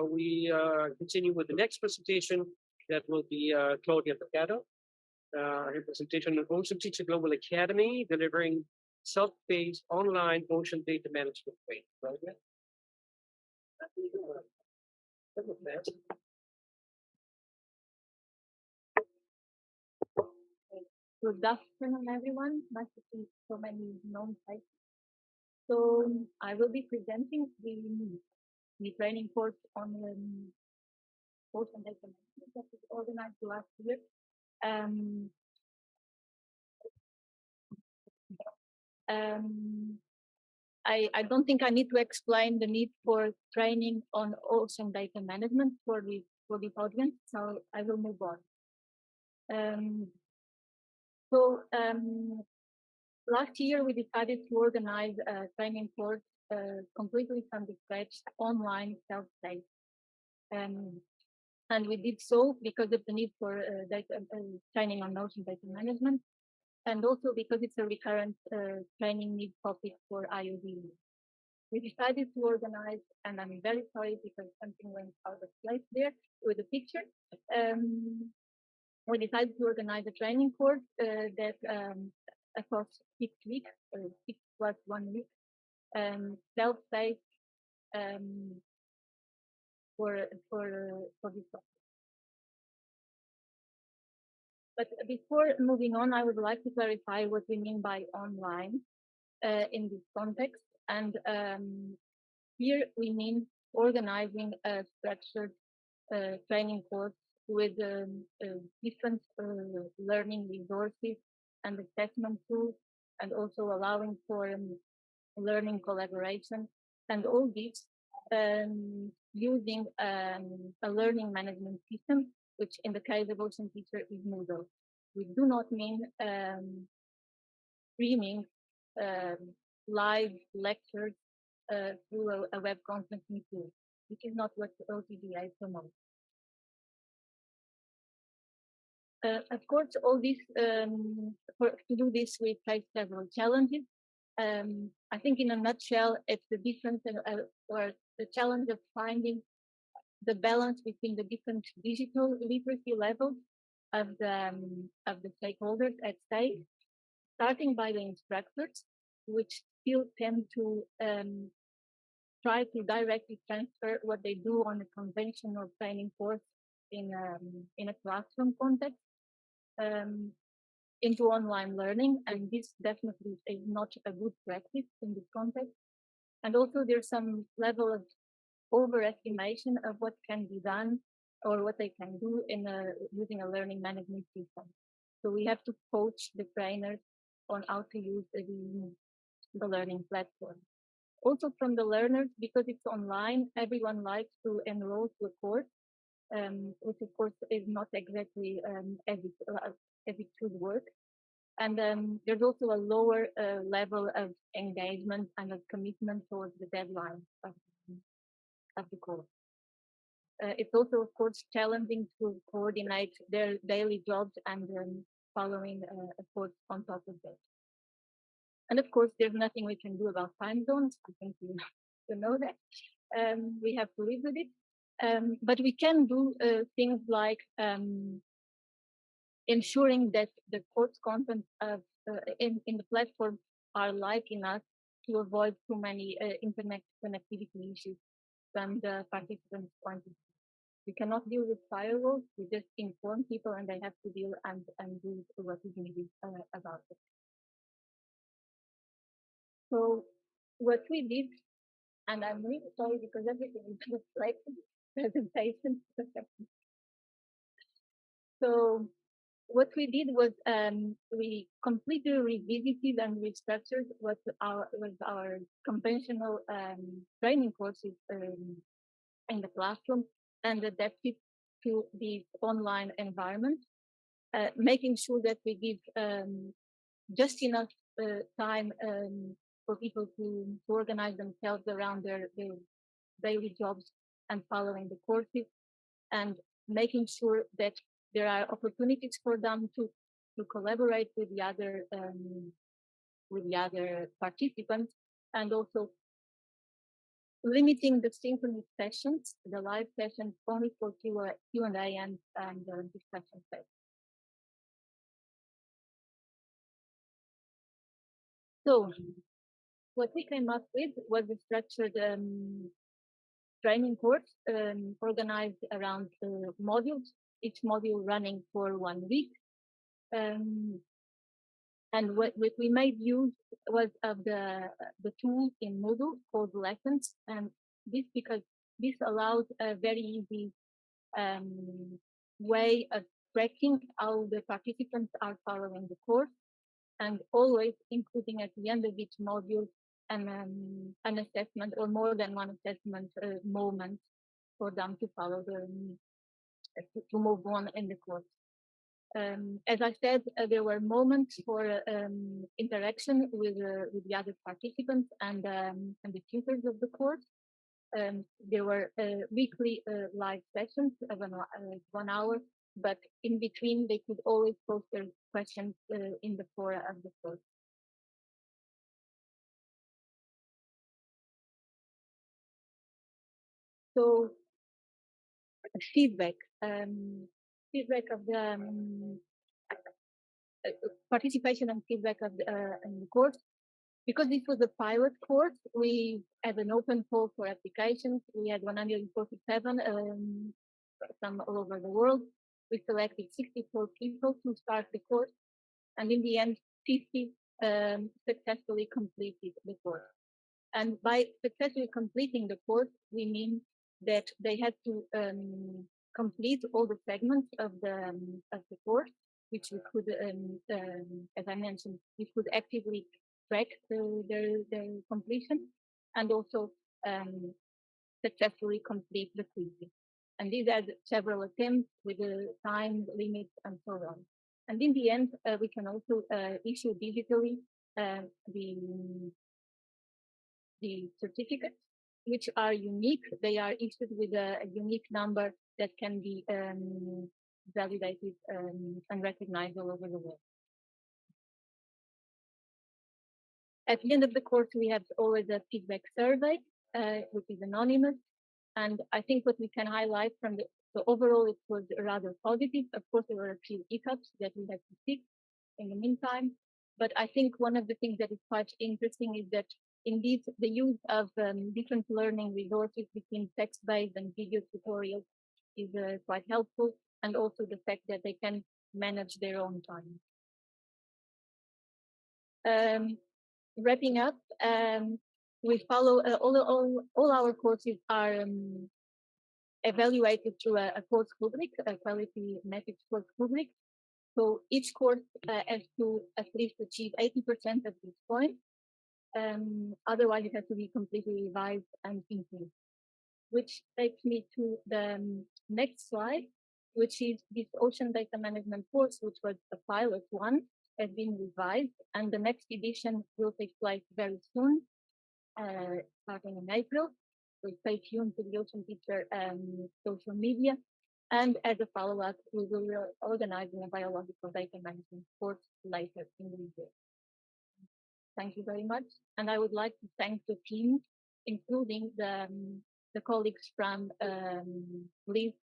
we continue with the next presentation that will be Claudia Delgado. Her presentation on OceanTeacher Global Academy, delivering self-paced online ocean data management training. Claudia? Good afternoon, everyone. Nice to see so many known faces. So I will be presenting the training course on ocean data management that was organized last year. I don't think I need to explain the need for training on ocean data management for the audience, so I will move on. Last year we decided to organize a training course completely from the scratch, online, self-paced. And we did so because of the need for training on ocean data management, and also because it's a recurrent training need topic for IOD. We decided to organize, and I'm very sorry because something went out of place there with the picture. We decided to organize a training course that across 6 weeks, 6 plus 1 week, self-paced for this topic. But before moving on, I would like to clarify what we mean by online in this context. And here we mean organizing a structured training course with different learning resources and assessment tools, and also allowing for learning collaboration, and all this using a learning management system, which in the case of OceanTeacher is Moodle. We do not mean streaming live lectures through a web conferencing tool, which is not what the OTDA promotes. Of course, all this to do this, we face several challenges. I think, in a nutshell, it's the difference or the challenge of finding the balance between the different digital literacy levels of the stakeholders at stake, starting by the instructors, which still tend to try to directly transfer what they do on a conventional training course in a classroom context into online learning, and this definitely is not a good practice in this context. And also there's some level of overestimation of what can be done or what they can do in using a learning management system. So we have to coach the trainers on how to use the learning platform. Also from the learners, because it's online, everyone likes to enroll to a course, which of course is not exactly as it should work. And there's also a lower level of engagement and of commitment towards the deadline of the course. It's also, of course, challenging to coordinate their daily jobs and following a course on top of that. And of course, there's nothing we can do about time zones. I think you know that. We have to live with it. But we can do things like ensuring that the course content in the platform are light enough to avoid too many internet connectivity issues from the participants' point of view. We cannot deal with firewalls. We just inform people, and they have to deal and do what is needed about it. So what we did, and I'm really sorry because everything is just like presentation. So what we did was we completely revisited and restructured what our conventional training courses in the classroom and adapted to the online environment, making sure that we give just enough time for people to organize themselves around their daily jobs and following the courses, and making sure that there are opportunities for them to collaborate with the other participants, and also limiting the synchronous sessions, the live sessions, only for Q&A and discussion sessions. So what we came up with was a structured training course organized around modules, each module running for 1 week. And what we made use was of the tool in Moodle called Lessons, and this because this allows a very easy way of tracking how the participants are following the course, and always including at the end of each module an assessment or more than one assessment moment for them to follow to move on in the course. As I said, there were moments for interaction with the other participants and the tutors of the course. There were weekly live sessions of 1 hour, but in between they could always post their questions in the fora of the course. So feedback of the participation and feedback of in the course. Because this was a pilot course, we had an open call for applications. We had 147 from all over the world. We selected 64 people to start the course, and in the end, 50 successfully completed the course. And by successfully completing the course, we mean that they had to complete all the segments of the course, which we could, as I mentioned, we could actively track their completion, and also successfully complete the quizzes. And these had several attempts with the time limits and so on. And in the end, we can also issue digitally the certificates, which are unique. They are issued with a unique number that can be validated and recognized all over the world. At the end of the course, we have always a feedback survey, which is anonymous. And I think what we can highlight from the overall, it was rather positive. Of course, there were a few hiccups that we had to fix in the meantime. But I think one of the things that is quite interesting is that indeed the use of different learning resources between text-based and video tutorials is quite helpful. And also the fact that they can manage their own time. Wrapping up, we follow all our courses are evaluated through a course rubric, a quality metrics course rubric. So each course has to at least achieve 80% at this point. Otherwise, it has to be completely revised and improved. Which takes me to the next slide, which is this ocean data management course, which was a pilot one, has been revised, and the next edition will take place very soon, starting in April. So stay tuned to the OceanTeacher social media. And as a follow-up, we will be organizing a biological data management course later in the year. Thank you very much. And I would like to thank the team, including the colleagues from Leen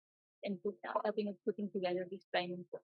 and helping us putting together this training course.